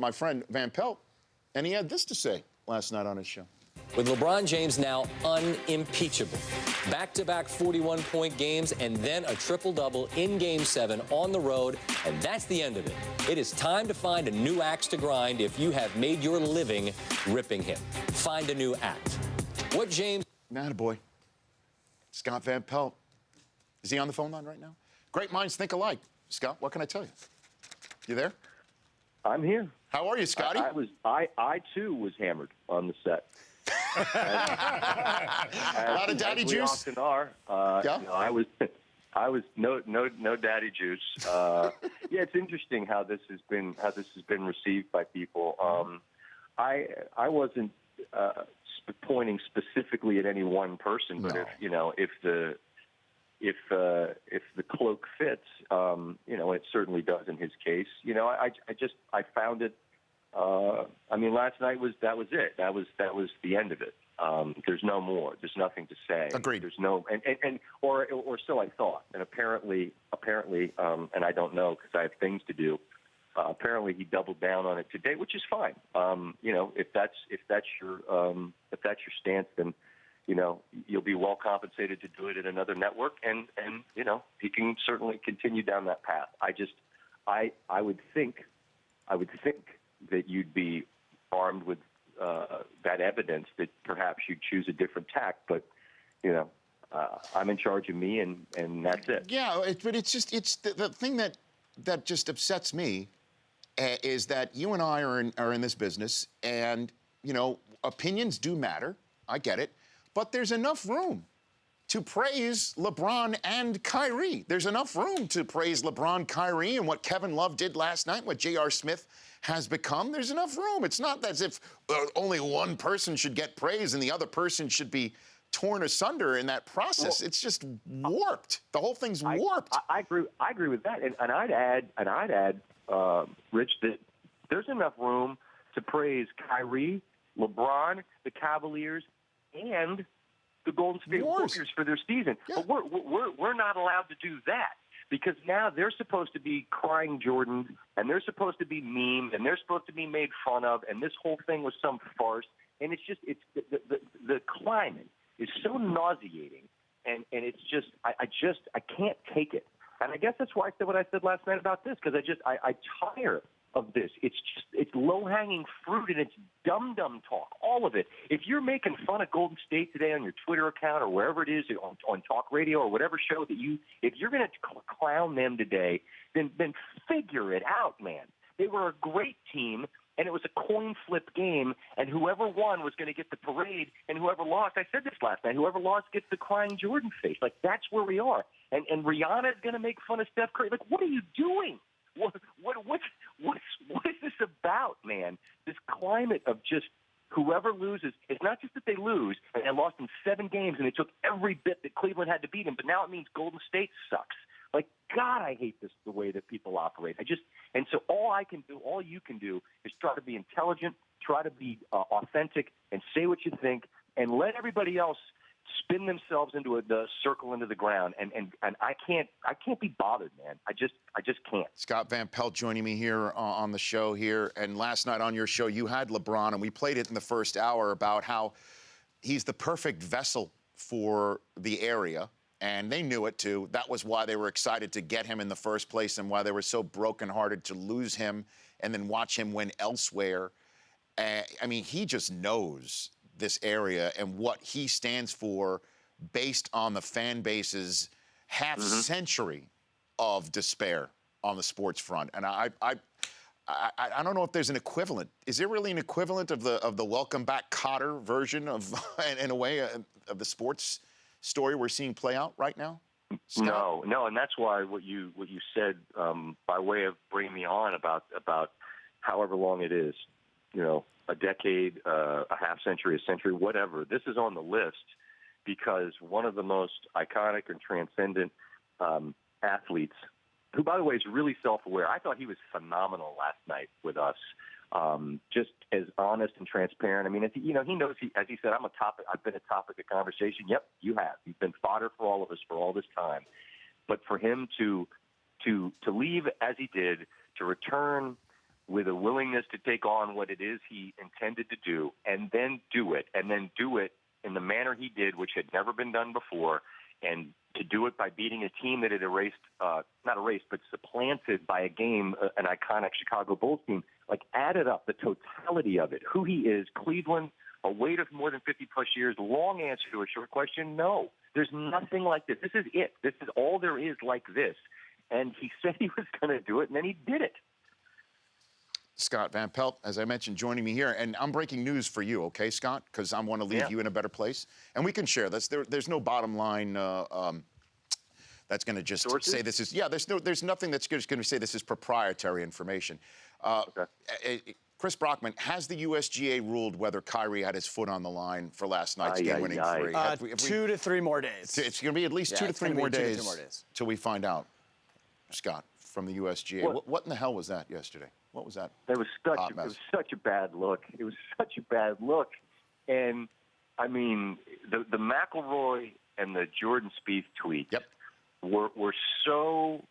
my friend Van Pelt, and he had this to say last night on his show. With LeBron James now unimpeachable. Back-to-back 41-point games and then a triple-double in Game 7 on the road, and that's the end of it. It is time to find a new axe to grind if you have made your living ripping him. Find a new act. What James... Attaboy. Scott Van Pelt. Is he on the phone line right now? Great minds think alike. Scott, what can I tell you? You there? I'm here. How are you, Scotty? I too was hammered on the set. A lot of daddy juice. We often are. Yeah. You know, I was no daddy juice. Yeah, it's interesting how this has been received by people. I wasn't pointing specifically at any one person, but if the cloak fits, it certainly does in his case. I found it. Last night was it. That was the end of it. There's no more. There's nothing to say. Agreed. There's no, or so I thought. And apparently, and I don't know because I have things to do. Apparently, he doubled down on it today, which is fine. If that's your stance, then you'll be well compensated to do it at another network, and he can certainly continue down that path. I would think that you'd be armed with that evidence that perhaps you'd choose a different tack, but I'm in charge of me, and that's it. Yeah, but it's the thing that just upsets me is that you and I are in this business, and opinions do matter. I get it, but there's enough room to praise LeBron and Kyrie. There's enough room to praise LeBron, Kyrie, and what Kevin Love did last night, what J.R. Smith has become. There's enough room. It's not as if only one person should get praise and the other person should be torn asunder in that process. Well, it's just warped. The whole thing's warped. I agree with that, and I'd add, Rich, that there's enough room to praise Kyrie, LeBron, the Cavaliers, and the Golden State Warriors for their season. Yeah. But we're not allowed to do that, because now they're supposed to be crying Jordan, and they're supposed to be memed, and they're supposed to be made fun of, and this whole thing was some farce. And it's the climate is so nauseating, and it's just I can't take it. And I guess that's why I said what I said last night about this, because I tire of this. It's low-hanging fruit, and it's dumb talk, all of it. If you're making fun of Golden State today on your Twitter account or wherever it is, on talk radio or whatever show if you're going to clown them today, then figure it out, man. They were a great team, and it was a coin flip game, and whoever won was going to get the parade, and whoever lost, I said this last night, whoever lost gets the crying Jordan face. Like, that's where we are. And Rihanna's going to make fun of Steph Curry. Like, what are you doing? What is this about, man? This climate of just whoever loses. It's not just that they lose and they lost in 7 games and they took every bit that Cleveland had to beat them, but now it means Golden State sucks. Like, God, I hate this, the way that people operate. And so all you can do is try to be intelligent, try to be authentic, and say what you think, and let everybody else spin themselves into the circle into the ground, and I can't be bothered, man. I just can't. Scott Van Pelt joining me here on the show here, and last night on your show you had LeBron, and we played it in the first hour about how he's the perfect vessel for the area, and they knew it too. That was why they were excited to get him in the first place, and why they were so brokenhearted to lose him and then watch him win elsewhere. He just knows this area and what he stands for based on the fan base's half-century of despair on the sports front. And I don't know if there's an equivalent. Is there really an equivalent of the Welcome Back Kotter version of, in a way, of the sports story we're seeing play out right now? Scott? No, and that's why what you said by way of bringing me on about however long it is, a decade, a half century, a century, whatever. This is on the list because one of the most iconic and transcendent athletes, who, by the way, is really self-aware. I thought he was phenomenal last night with us, just as honest and transparent. He knows, as he said, I've been a topic of conversation. Yep, you have. You've been fodder for all of us for all this time. But for him to leave as he did, to return with a willingness to take on what it is he intended to do and then do it in the manner he did, which had never been done before, and to do it by beating a team that had not erased, but supplanted by a game, an iconic Chicago Bulls team, like added up the totality of it, who he is, Cleveland, a weight of more than 50-plus years, long answer to a short question, no. There's nothing like this. This is it. This is all there is like this. And he said he was going to do it, and then he did it. Scott Van Pelt, as I mentioned, joining me here. And I'm breaking news for you, okay, Scott? Because I want to leave you in a better place. And we can share this. There's no bottom line that's going to just say this is, there's nothing that's just going to say this is proprietary information. Chris Brockman, has the USGA ruled whether Kyrie had his foot on the line for last night's game-winning three? 2 to 3 more days. It's going to be at least 2 to 3 more days till we find out, Scott, from the USGA. What in the hell was that yesterday? What was that? It was such a bad look. It was such a bad look. And, I mean, the McElroy and the Jordan Spieth tweets were so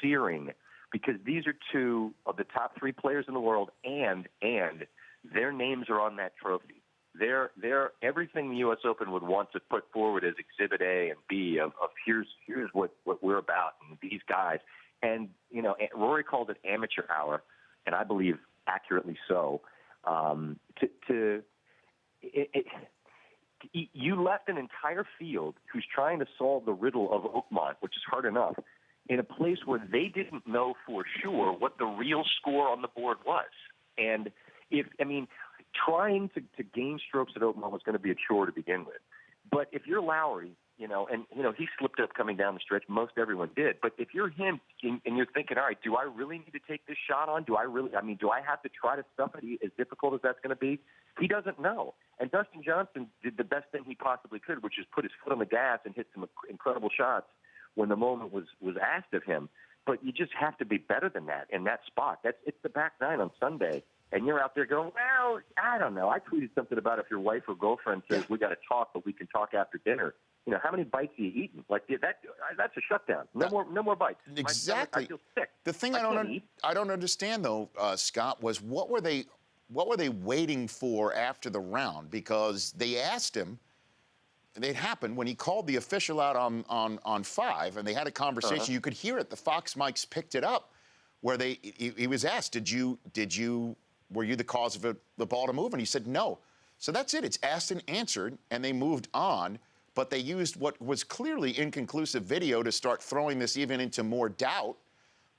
searing, because these are two of the top 3 players in the world, and their names are on that trophy. They're everything the U.S. Open would want to put forward as Exhibit A and B of here's what we're about, and these guys. And, you know, Rory called it amateur hour, and I believe accurately so. You left an entire field who's trying to solve the riddle of Oakmont, which is hard enough, in a place where they didn't know for sure what the real score on the board was. And trying to gain strokes at Oakmont was going to be a chore to begin with. But if you're Lowry, he slipped up coming down the stretch. Most everyone did. But if you're him and you're thinking, all right, do I really need to take this shot on? Do I have to try to stuff it, as difficult as that's going to be? He doesn't know. And Dustin Johnson did the best thing he possibly could, which is put his foot on the gas and hit some incredible shots when the moment was asked of him. But you just have to be better than that in that spot. It's the back nine on Sunday. And you're out there going, well, I don't know. I tweeted something about if your wife or girlfriend says, we got to talk, but we can talk after dinner. You know, how many bites are you eating? Like that's a shutdown. No more bites. Exactly. I feel sick. The thing I don't understand though, Scott, was what were they waiting for after the round? Because they asked him. It happened when he called the official out on 5, and they had a conversation. You could hear it. The Fox mics picked it up, where he was asked, were you the cause of the ball to move? And he said no. So that's it. It's asked and answered, and they moved on. But they used what was clearly inconclusive video to start throwing this even into more doubt.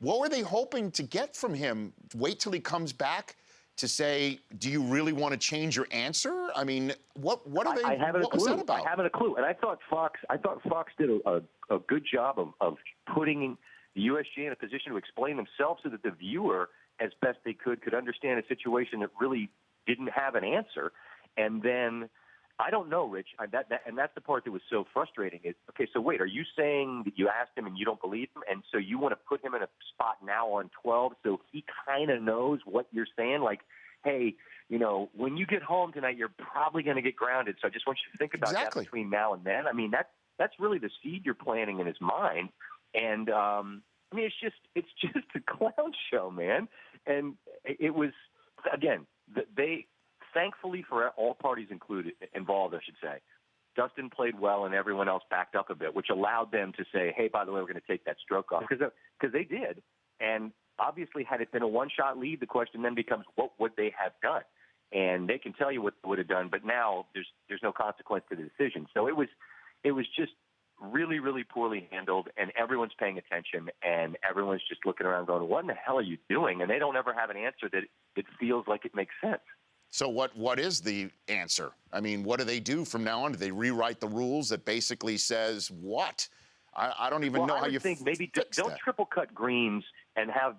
What were they hoping to get from him? Wait till he comes back to say, do you really want to change your answer? I mean, what are they? What was that about? I haven't a clue. And I thought Fox did a good job of putting the USGA in a position to explain themselves so that the viewer, as best they could understand a situation that really didn't have an answer. And then, I don't know, Rich, and that's the part that was so frustrating is, okay, so wait, are you saying that you asked him and you don't believe him, and so you want to put him in a spot now on 12 so he kind of knows what you're saying? Like, hey, when you get home tonight, you're probably going to get grounded, so I just want you to think about that between now and then. I mean, that's really the seed you're planting in his mind. And, it's just a clown show, man. And it was, again, thankfully for all parties involved, I should say, Dustin played well and everyone else backed up a bit, which allowed them to say, hey, by the way, we're going to take that stroke off. Because they did. And obviously, had it been a one-shot lead, the question then becomes, what would they have done? And they can tell you what they would have done, but now there's no consequence to the decision. So it was just really, really poorly handled, and everyone's paying attention, and everyone's just looking around going, what in the hell are you doing? And they don't ever have an answer that it feels like it makes sense. So what is the answer? I mean, what do they do from now on? Do they rewrite the rules that basically says what? I don't even know how you think. Maybe don't triple cut greens and have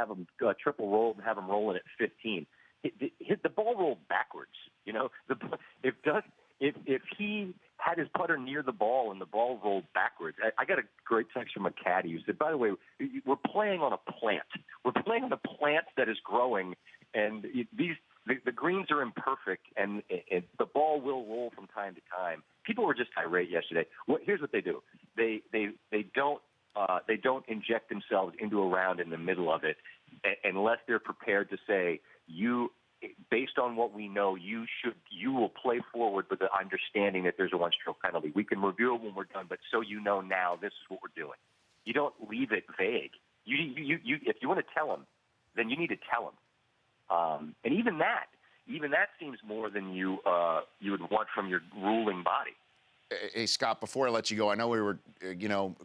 them triple roll and have them rolling at 15. Hit the ball roll backwards. If he had his putter near the ball and the ball rolled backwards, I got a great text from a caddy who said, by the way, we're playing on a plant. We're playing on a plant that is growing, and the greens are imperfect, and the ball will roll from time to time. People were just irate yesterday. Here's what they do. They don't they don't inject themselves into a round in the middle of it unless they're prepared to say, based on what we know, you will play forward with the understanding that there's a one-stroke penalty. We can review it when we're done, but so you know now, this is what we're doing. You don't leave it vague. If you want to tell them, then you need to tell them. And even that seems more than you would want from your ruling body. Hey, Scott, before I let you go, I know we were,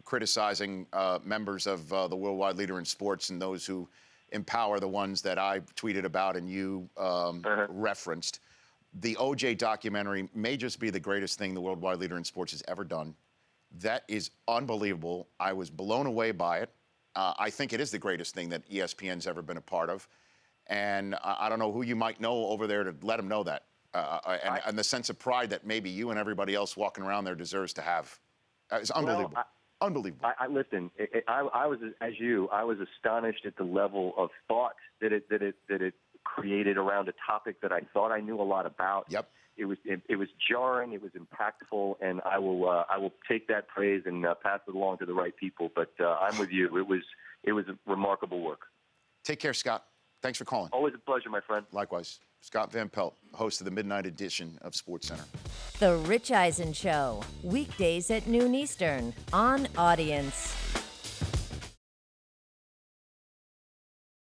criticizing members of the worldwide leader in sports and those who empower the ones that I tweeted about and you referenced. The OJ documentary may just be the greatest thing the worldwide leader in sports has ever done. That is unbelievable. I was blown away by it. I think it is the greatest thing that ESPN's ever been a part of. And I don't know who you might know over there to let them know that. And the sense of pride that maybe you and everybody else walking around there deserves to have. It's unbelievable. Unbelievable. Listen, I was, as you, I was astonished at the level of thought that it created around a topic that I thought I knew a lot about. Yep. It was jarring. It was impactful, and I will take that praise and pass it along to the right people. But I'm with you. It was a remarkable work. Take care, Scott. Thanks for calling. Always a pleasure, my friend. Likewise. Scott Van Pelt, host of the midnight edition of SportsCenter. The Rich Eisen Show, weekdays at noon Eastern on Audience.